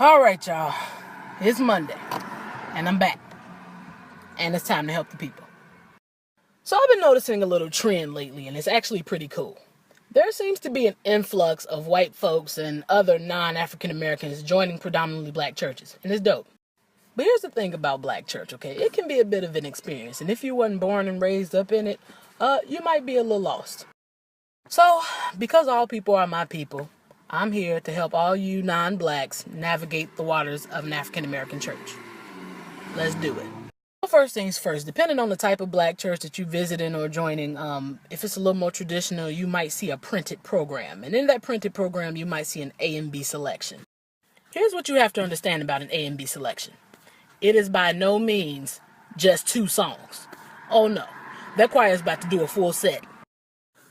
All right, y'all. It's Monday, and I'm back. And it's time to help the people. So I've been noticing a little trend lately, and it's actually pretty cool. There seems to be an influx of white folks and other non-African Americans joining predominantly black churches, and it's dope. But here's the thing about black church, okay? It can be a bit of an experience, and if you wasn't born and raised up in it, you might be a little lost. So, because all people are my people, I'm here to help all you non-blacks navigate the waters of an African American church. Let's do it. First things first, depending on the type of black church that you visiting or joining, if it's a little more traditional, you might see a printed program. And in that printed program, you might see an A and B selection. Here's what you have to understand about an A and B selection. It is by no means just 2 songs. Oh no, that choir is about to do a full set.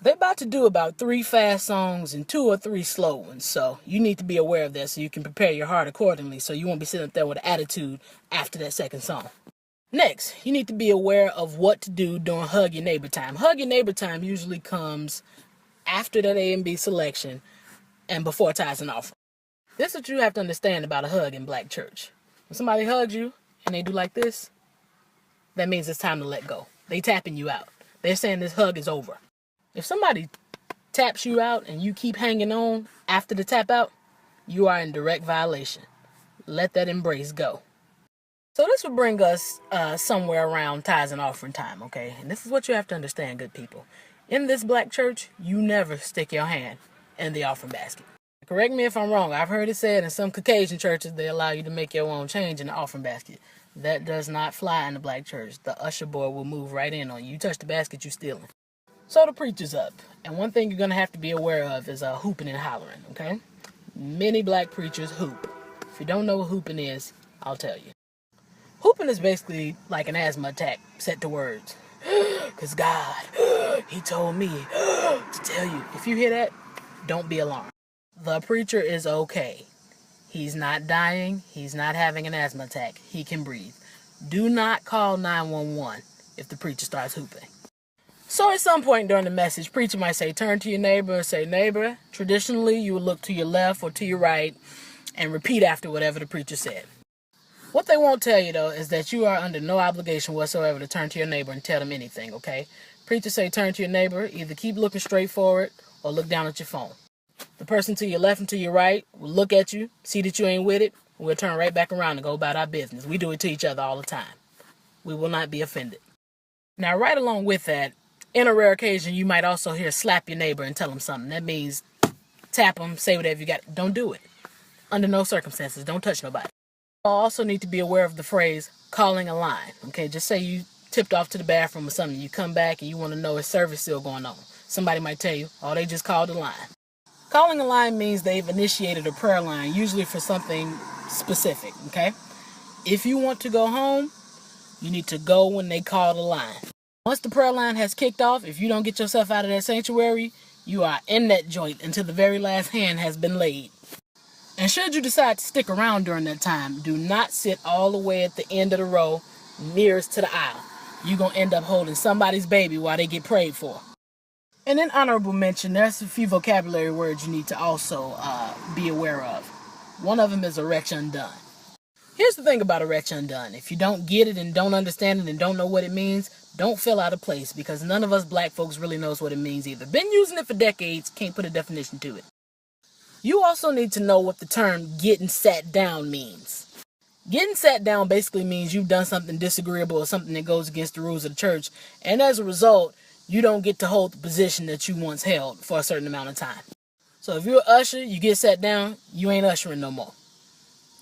They're about to do about 3 fast songs and 2 or 3 slow ones, so you need to be aware of that so you can prepare your heart accordingly so you won't be sitting up there with an attitude after that second song. Next, you need to be aware of what to do during Hug Your Neighbor time. Hug Your Neighbor time usually comes after that A and B selection and before tithes and offering. This is what you have to understand about a hug in black church. When somebody hugs you and they do like this, that means it's time to let go. They tapping you out. They're saying this hug is over. If somebody taps you out and you keep hanging on after the tap out, you are in direct violation. Let that embrace go. So this will bring us somewhere around tithes and offering time, okay? And this is what you have to understand, good people. In this black church, you never stick your hand in the offering basket. Correct me if I'm wrong. I've heard it said in some Caucasian churches they allow you to make your own change in the offering basket. That does not fly in the black church. The usher boy will move right in on you. You touch the basket, you stealing. So the preacher's up. And one thing you're going to have to be aware of is hooping and hollering, okay? Many black preachers hoop. If you don't know what hooping is, I'll tell you. Hooping is basically like an asthma attack set to words. Because God, he told me to tell you. If you hear that, don't be alarmed. The preacher is okay. He's not dying. He's not having an asthma attack. He can breathe. Do not call 911 if the preacher starts hooping. So at some point during the message, preacher might say, turn to your neighbor and say, neighbor. Traditionally, you would look to your left or to your right and repeat after whatever the preacher said. What they won't tell you, though, is that you are under no obligation whatsoever to turn to your neighbor and tell them anything, okay? Preacher say turn to your neighbor, either keep looking straight forward or look down at your phone. The person to your left and to your right will look at you, see that you ain't with it, and we'll turn right back around and go about our business. We do it to each other all the time. We will not be offended. Now, right along with that, in a rare occasion, you might also hear slap your neighbor and tell them something. That means tap them, say whatever you got. Don't do it. Under no circumstances, don't touch nobody. You also need to be aware of the phrase calling a line. Okay, just say you tipped off to the bathroom or something. You come back and you want to know if service still going on. Somebody might tell you, oh, they just called the line. Calling a line means they've initiated a prayer line, usually for something specific, okay? If you want to go home, you need to go when they call the line. Once the prayer line has kicked off, if you don't get yourself out of that sanctuary, you are in that joint until the very last hand has been laid. And should you decide to stick around during that time, do not sit all the way at the end of the row nearest to the aisle. You're going to end up holding somebody's baby while they get prayed for. And in honorable mention, there's a few vocabulary words you need to also be aware of. One of them is erect undone. Here's the thing about erect undone. If you don't get it and don't understand it and don't know what it means, don't feel out of place because none of us black folks really knows what it means either. Been using it for decades, can't put a definition to it. You also need to know what the term getting sat down means. Getting sat down basically means you've done something disagreeable or something that goes against the rules of the church, and as a result, you don't get to hold the position that you once held for a certain amount of time. So if you're an usher, you get sat down, you ain't ushering no more.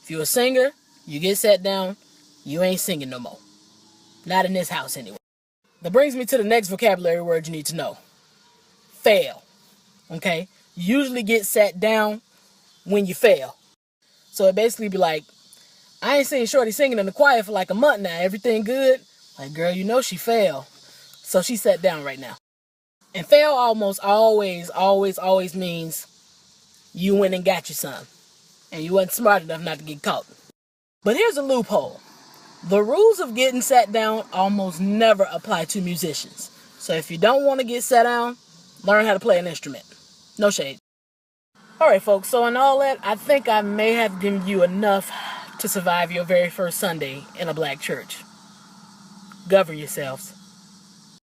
If you're a singer, you get sat down, you ain't singing no more. Not in this house anyway. That brings me to the next vocabulary word you need to know. Fail. Okay? You usually get sat down when you fail. So it basically be like, I ain't seen Shorty singing in the choir for like a month now. Everything good? Like, girl, you know she fell. So she sat down right now. And fail almost always means you went and got you some. And you wasn't smart enough not to get caught. But here's a loophole. The rules of getting sat down almost never apply to musicians. So if you don't want to get sat down, learn how to play an instrument. No shade. Alright, folks, so in all that, I think I may have given you enough to survive your very first Sunday in a black church. Govern yourselves.